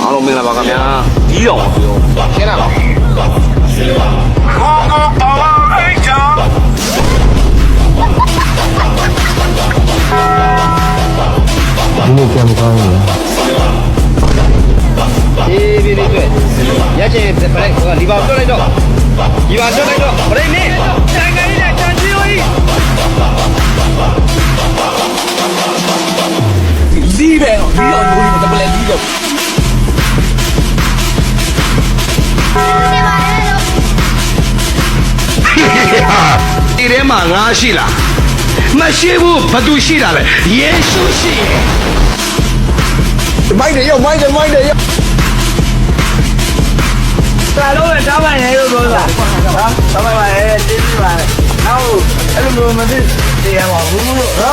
အားလုံးမင်္ဂလာပါခင်ဗျာဒီတော့ပြောရှင်းလားဒီနေ့ပြန်မကောင်းဘူးပြေးတွေ့ရချင်ပလိုက်လီဘာတွက်လိုက်တော့လီဘာတွက်လိုက်တော့ပရိနေတန်ခိုင်းနဲ့တန်ကြီးဝီလီပဲလီတော့ယူနေတယ်ပလက်လီတော့ဒီထဲမှာငါရှိလားမရှိဘူးဘသူရှိတာလဲယေရှုရှိမိုက်တယ်ရောက်တာလုံးနဲ့တောင်းပါရဲ့လို့ပြောတာဟာတောင်းပါရဲ့တင်းပြီးပါလေနောက်အဲ့လိုမျိုးမသိတရားပါဘူးလို့ဟာ